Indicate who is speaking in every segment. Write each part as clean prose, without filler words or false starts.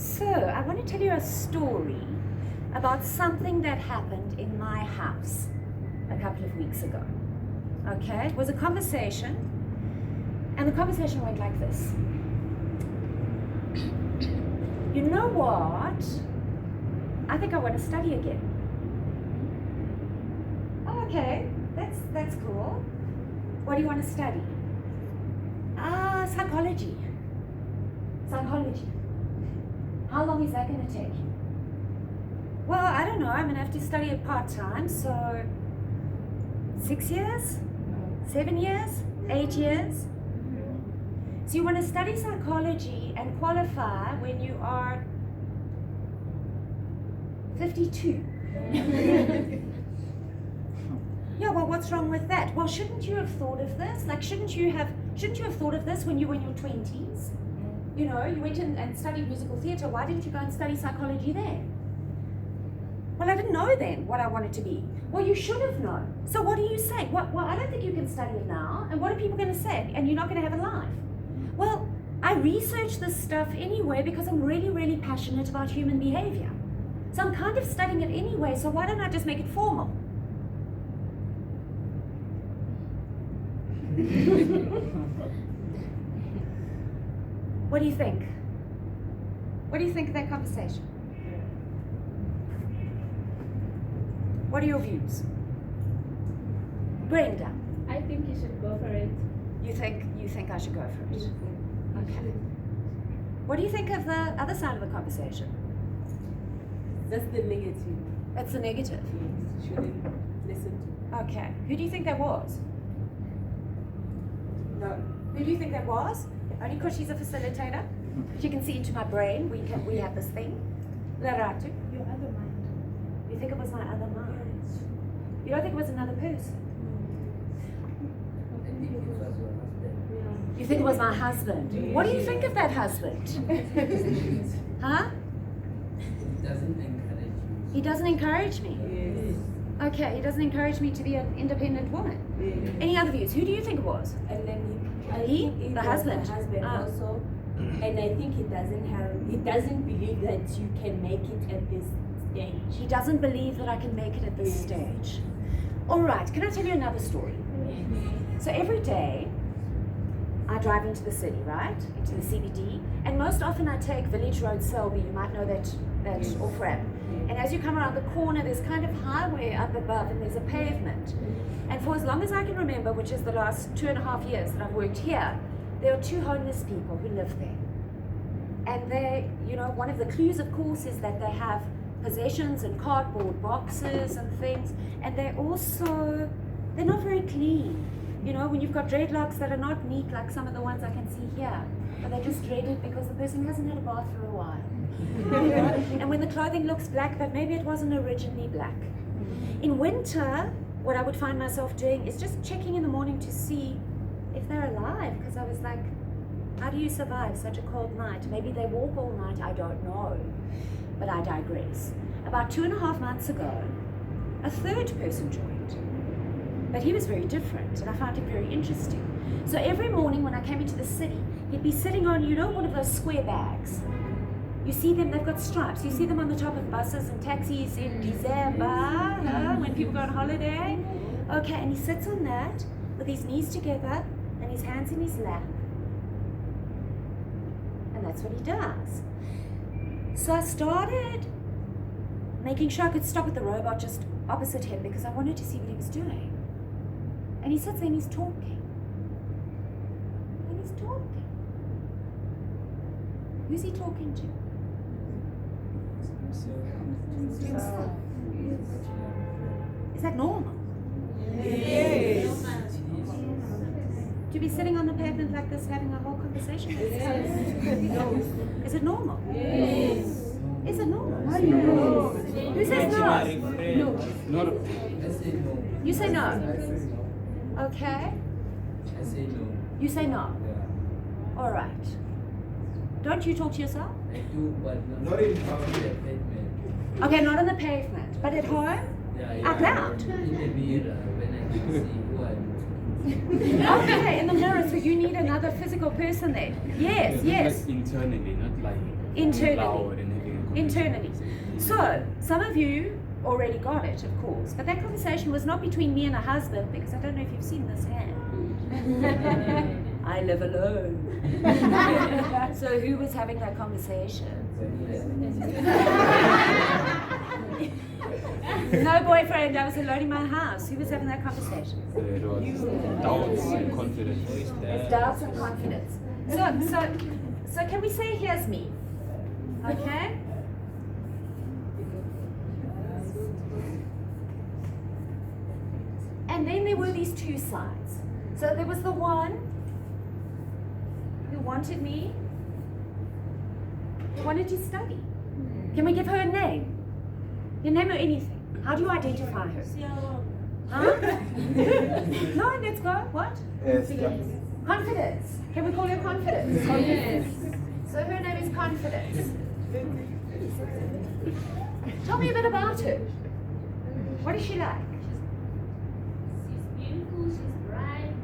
Speaker 1: So, I want to tell you a story about something that happened in my house a couple of weeks ago. Okay? It was a conversation, and the conversation went like this. You know what? I think I want to study again. Oh, okay, that's cool. What do you want to study? Psychology. Psychology. How long is that going to take you? Well, I don't know. I'm going to have to study it part-time, so 6 years? 7 years? 8 years? So you want to study psychology and qualify when you are 52. Yeah, well, what's wrong with that? Well, shouldn't you have thought of this? Like, shouldn't you have thought of this when you were in your 20s? You know, you went in and studied musical theatre. Why didn't you go and study psychology then? Well, I didn't know then what I wanted to be. Well, you should have known. So what do you say? Well, I don't think you can study it now. And what are people going to say? And you're not going to have a life. Well, I research this stuff anyway because I'm really, really passionate about human behavior. So I'm kind of studying it anyway, so why don't I just make it formal? What do you think? What do you think of that conversation? What are your views? Brenda?
Speaker 2: I think you should go for it.
Speaker 1: You think I should go for it? Okay. What do you think of the other side of the conversation?
Speaker 3: That's the negative.
Speaker 1: That's the negative.
Speaker 3: Yes, shouldn't listen to.
Speaker 1: Okay. Who do you think that was? No. Who do you think that was? Only because she's a facilitator. She can see into my brain. We have this thing. Laratu.
Speaker 2: Your other mind.
Speaker 1: You think it was my other mind? You don't think it was another person? You think it was my husband? What do you think of that husband? Huh? He doesn't encourage me.
Speaker 3: Yes.
Speaker 1: Okay, he doesn't encourage me to be an independent woman.
Speaker 3: Yes.
Speaker 1: Any other views? Who do you think it was?
Speaker 3: And then I
Speaker 1: He?
Speaker 3: think it
Speaker 1: The
Speaker 3: was
Speaker 1: husband?
Speaker 3: The husband
Speaker 1: Ah.
Speaker 3: also. And I think he doesn't believe that you can make it at this stage.
Speaker 1: He doesn't believe that I can make it at this stage. All right, can I tell you another story? So every day, I drive into the city, right? Into the CBD. And most often I take Village Road Selby. You might know that off-ramp. And as you come around the corner, there's kind of highway up above and there's a pavement. And for as long as I can remember, which is the last 2.5 years that I've worked here, there are 2 homeless people who live there. And they, you know, one of the clues, of course, is that they have possessions and cardboard boxes and things. And they're not very clean. You know, when you've got dreadlocks that are not neat like some of the ones I can see here, but they're just dreaded because the person hasn't had a bath for a while. And when the clothing looks black, but maybe it wasn't originally black. In winter, what I would find myself doing is just checking in the morning to see if they're alive, because I was like, how do you survive such a cold night? Maybe they walk all night, I don't know. But I digress. About 2.5 months ago, a third person joined. But he was very different, and I found him very interesting. So every morning when I came into the city, he'd be sitting on, you know, one of those square bags. You see them, they've got stripes. You see them on the top of buses and taxis in December, when people go on holiday. Okay, and he sits on that with his knees together and his hands in his lap. And that's what he does. So I started making sure I could stop at the robot just opposite him because I wanted to see what he was doing. And he sits there and he's talking. And he's talking. Who's he talking to? Himself. Is that normal?
Speaker 3: Yes.
Speaker 1: To be sitting on the pavement like this having a whole conversation with yourself? Is it normal?
Speaker 3: Yes.
Speaker 1: Is it normal?
Speaker 3: No.
Speaker 1: Who says no?
Speaker 4: No.
Speaker 1: You say no. Okay.
Speaker 4: I say no.
Speaker 1: You say no.
Speaker 4: Yeah.
Speaker 1: All right. Don't you talk to yourself?
Speaker 4: I do, but not in public.
Speaker 1: Okay, not on the pavement, but at home?
Speaker 4: Yeah.
Speaker 1: Out loud?
Speaker 4: In the mirror, when I can see who I'm.
Speaker 1: Okay, in the mirror, so you need another physical person there. Yes, yes.
Speaker 5: Like internally, not like
Speaker 1: Internally. Internally. So, some of you already got it, of course, but that conversation was not between me and a husband, because I don't know if you've seen this hand. I live alone. So who was having that conversation? No boyfriend, I was alone in my house. Who was having that conversation?
Speaker 5: It was doubts and confidence.
Speaker 1: It's doubts and confidence. So can we say, here's me? Okay? And then there were these two sides. So there was the one who wanted me, who wanted to study. Can we give her a name? Your name or anything? How do you identify her? Huh? No, let's go. What? Confidence. Can we call her Confidence? Yes. So her name is Confidence. Tell me a bit about her. What is she like?
Speaker 2: She's beautiful, she's bright,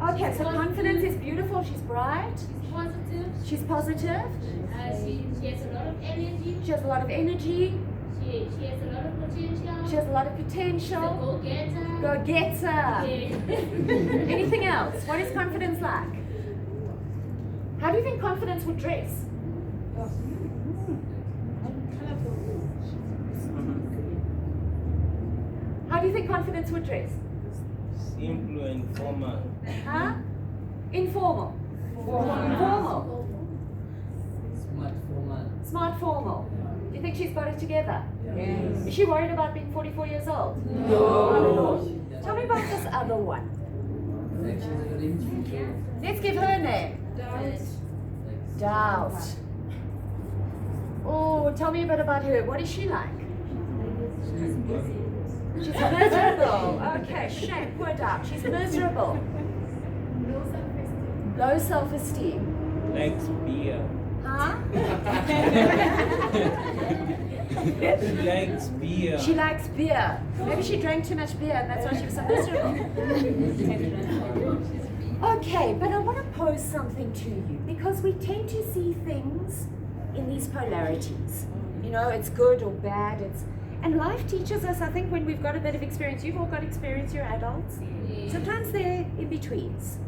Speaker 1: Okay, so Confidence is beautiful, she's bright,
Speaker 2: she's positive,
Speaker 1: she's positive,
Speaker 2: she has a lot of energy,
Speaker 1: she has a lot of energy,
Speaker 2: she has a lot of potential,
Speaker 1: she has a lot of
Speaker 2: she's a
Speaker 1: potential.
Speaker 2: go-getter.
Speaker 1: Go get her.
Speaker 2: Yeah.
Speaker 1: Anything else? What is Confidence like? How do you think Confidence would dress? How do you think Confidence would dress?
Speaker 6: Simple and formal.
Speaker 1: Huh? Informal. Formal.
Speaker 4: Smart formal.
Speaker 1: Smart formal. Do you think she's got it together?
Speaker 3: Yes.
Speaker 1: Is she worried about being 44 years old?
Speaker 3: No.
Speaker 1: Tell me about this other one.
Speaker 4: Like she's very insecure.
Speaker 1: Let's give her a name.
Speaker 4: Like
Speaker 1: Doubt. Oh, tell me a bit about her. What is she like? She's miserable. Okay, shame. Poor Doubt. She's miserable. Low self-esteem.
Speaker 6: Likes beer.
Speaker 1: Huh?
Speaker 6: She likes beer.
Speaker 1: She likes beer. Maybe she drank too much beer and that's why she was so miserable. Okay, but I want to pose something to you because we tend to see things in these polarities. You know, it's good or bad. And life teaches us, I think, when we've got a bit of experience. You've all got experience, you're adults. Sometimes they're in betweens.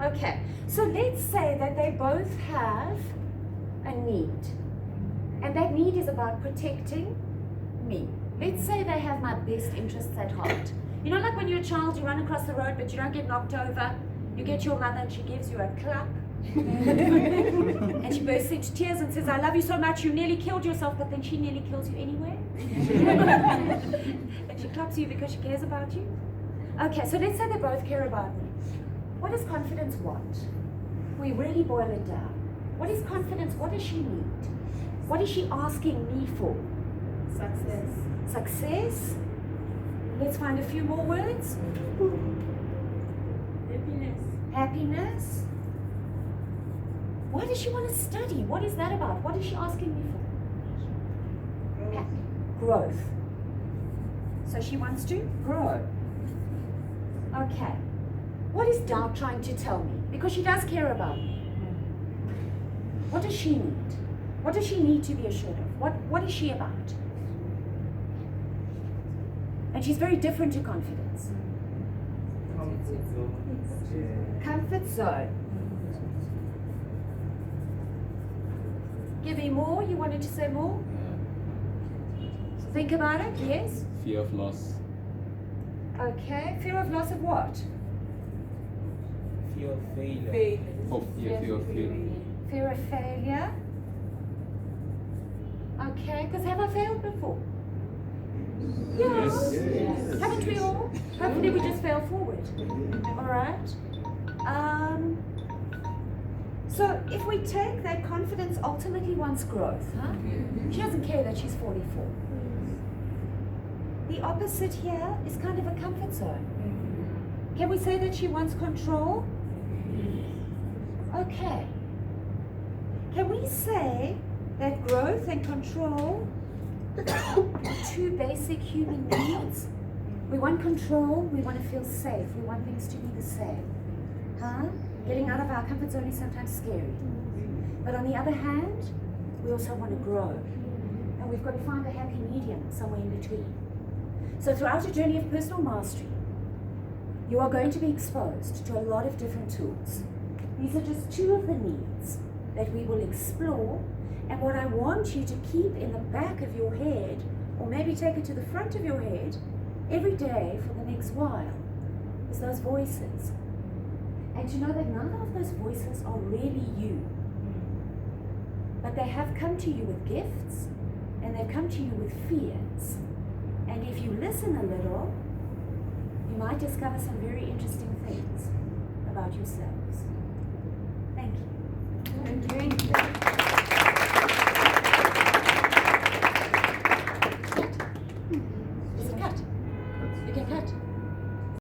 Speaker 1: Okay, so let's say that they both have a need. And that need is about protecting me. Let's say they have my best interests at heart. You know, like when you're a child, you run across the road, but you don't get knocked over. You get your mother and she gives you a clap. And she bursts into tears and says, I love you so much, you nearly killed yourself, but then she nearly kills you anyway. And she claps you because she cares about you. Okay, so let's say they both care about me. What does Confidence want? We really boil it down. What is Confidence? What does she need? What is she asking me for?
Speaker 2: Success.
Speaker 1: Success? Let's find a few more words.
Speaker 2: Happiness.
Speaker 1: Happiness? Why does she want to study? What is that about? What is she asking me for? Growth. So she wants to grow. Okay. What is Doubt trying to tell me? Because she does care about me. What does she need? What does she need to be assured of? What is she about? And she's very different to Confidence. Comfort zone. Give me more. You wanted to say more? Think about it. Yes.
Speaker 5: Fear of loss.
Speaker 1: Okay. Fear of loss of what?
Speaker 6: Fear of failure.
Speaker 5: Fear of failure.
Speaker 1: Fear of failure. Okay. Because have I failed before? Yeah.
Speaker 5: Yes.
Speaker 1: Haven't we all? Hopefully we just fail forward. All right. So if we take that Confidence ultimately wants growth, huh? She doesn't care that she's 44. The opposite here is kind of a comfort zone. Can we say that she wants control? Okay. Can we say that growth and control are two basic human needs? We want control, we want to feel safe, we want things to be the same. Huh? Getting out of our comfort zone is sometimes scary. But on the other hand, also want to grow. And we've got to find a happy medium somewhere in between. So throughout your journey of personal mastery, you are going to be exposed to a lot of different tools. These are just two of the needs that we will explore. And what I want you to keep in the back of your head, or maybe take it to the front of your head every day for the next while, is those voices. And to know that none of those voices are really you. But they have come to you with gifts, and they've come to you with fears. And if you listen a little, you might discover some very interesting things about yourself.